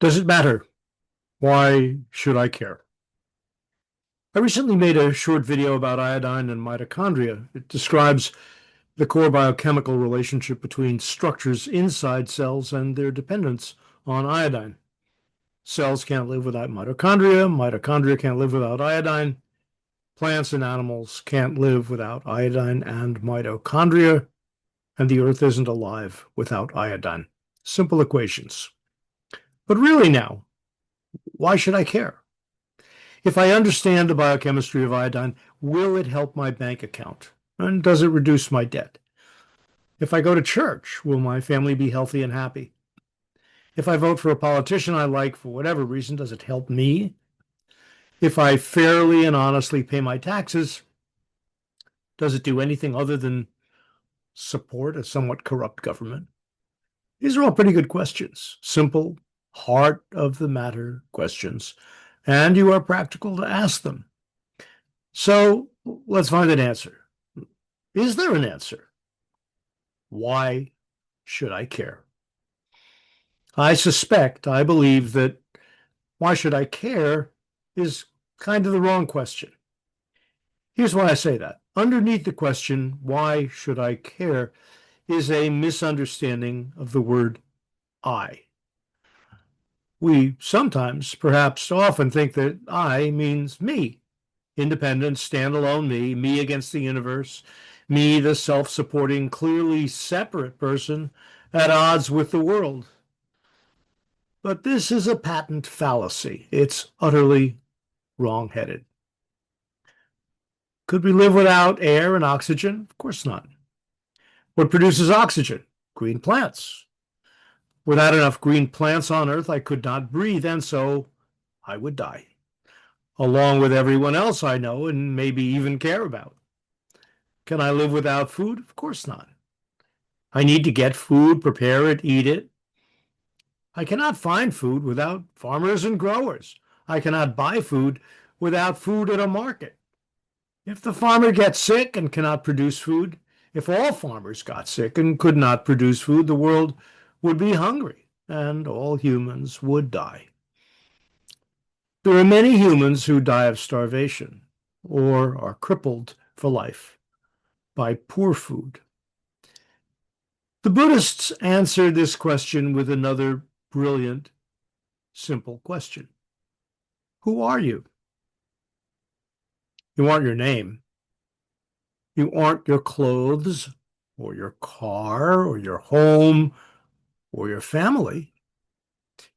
Does it matter? Why should I care? I recently made a short video about iodine and mitochondria. It describes the core biochemical relationship between structures inside cells and their dependence on iodine. Cells can't live without mitochondria. Mitochondria can't live without iodine. Plants and animals can't live without iodine and mitochondria. And the earth isn't alive without iodine. Simple equations. But really now, why should I care? If I understand the biochemistry of iodine, will it help my bank account? And does it reduce my debt? If I go to church, will my family be healthy and happy? If I vote for a politician I like for whatever reason, does it help me? If I fairly and honestly pay my taxes, does it do anything other than support a somewhat corrupt government? These are all pretty good questions, simple, heart of the matter questions, and you are practical to ask them. So let's find an answer. Is there an answer? Why should I care? I believe that why should I care is kind of the wrong question. Here's why I say that. Underneath the question, why should I care, is a misunderstanding of the word I. We sometimes, perhaps often, think that I means me. Independent, standalone me, me against the universe, me, the self-supporting, clearly separate person at odds with the world. But this is a patent fallacy. It's utterly wrong-headed. Could we live without air and oxygen? Of course not. What produces oxygen? Green plants. Without enough green plants on Earth, I could not breathe, and so I would die, along with everyone else I know and maybe even care about. Can I live without food? Of course not. I need to get food, prepare it, eat it. I cannot find food without farmers and growers. I cannot buy food without food at a market. If the farmer gets sick and cannot produce food, if all farmers got sick and could not produce food, the world would be hungry and all humans would die. There are many humans who die of starvation or are crippled for life by poor food. The Buddhists answered this question with another brilliant, simple question. Who are you? You aren't your name. You aren't your clothes or your car or your home or your family.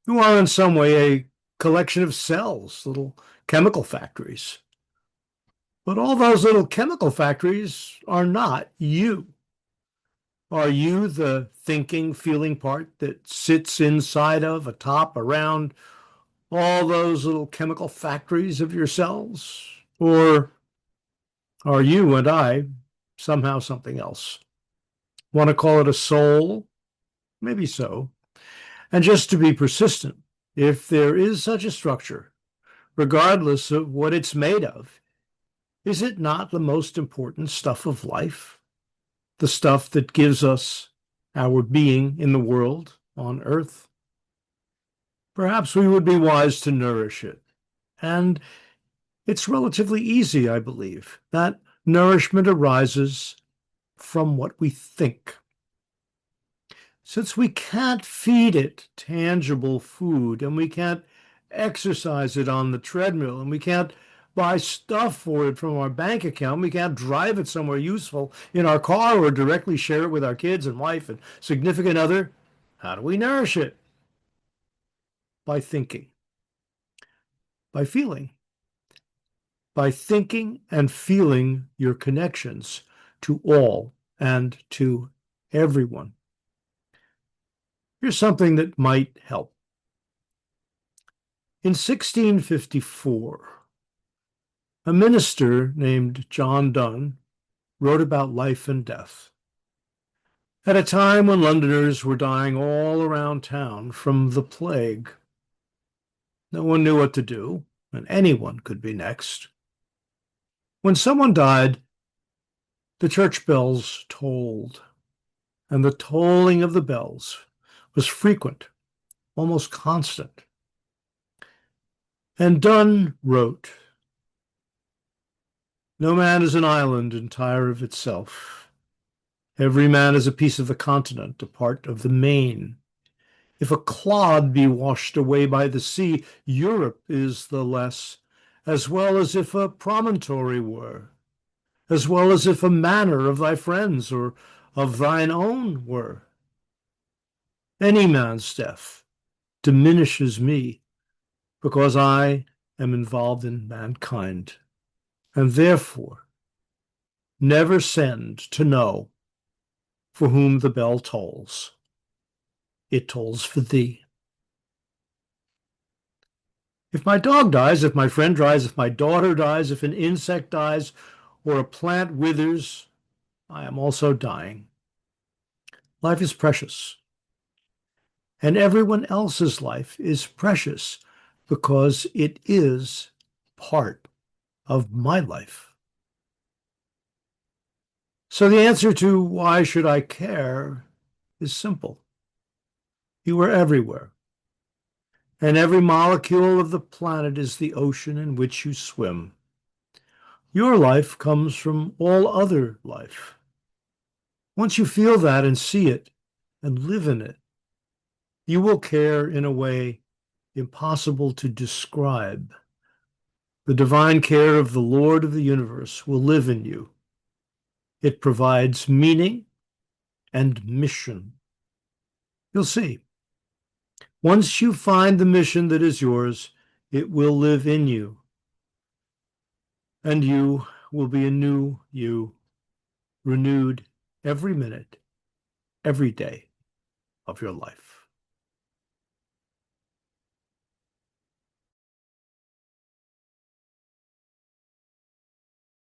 You are in some way a collection of cells, little chemical factories. But all those little chemical factories are not you. Are you the thinking, feeling part that sits inside of, atop, around all those little chemical factories of your cells? Or are you and I somehow something else? Want to call it a soul? Maybe so. And just to be persistent, if there is such a structure, regardless of what it's made of, is it not the most important stuff of life? The stuff that gives us our being in the world on earth? Perhaps we would be wise to nourish it. And it's relatively easy, I believe. That nourishment arises from what we think. Since we can't feed it tangible food, and we can't exercise it on the treadmill, and we can't buy stuff for it from our bank account, we can't drive it somewhere useful in our car or directly share it with our kids and wife and significant other, how do we nourish it? By thinking, by feeling, by thinking and feeling your connections to all and to everyone. Here's something that might help. In 1654, a minister named John Donne wrote about life and death. At a time when Londoners were dying all around town from the plague, no one knew what to do, and anyone could be next. When someone died, the church bells tolled, and the tolling of the bells was frequent, almost constant. And Donne wrote, "No man is an island entire of itself. Every man is a piece of the continent, a part of the main. If a clod be washed away by the sea, Europe is the less, as well as if a promontory were, as well as if a manor of thy friends or of thine own were. Any man's death diminishes me, because I am involved in mankind, and therefore never send to know for whom the bell tolls. It tolls for thee. If my dog dies, if my friend dies, if my daughter dies, if an insect dies, or a plant withers, I am also dying. Life is precious, and everyone else's life is precious because it is part of my life. So the answer to why should I care is simple. You are everywhere, and every molecule of the planet is the ocean in which you swim. Your life comes from all other life. Once you feel that and see it and live in it, you will care in a way impossible to describe. The divine care of the Lord of the universe will live in you. It provides meaning and mission. You'll see. Once you find the mission that is yours, it will live in you, and you will be a new you, renewed every minute, every day of your life.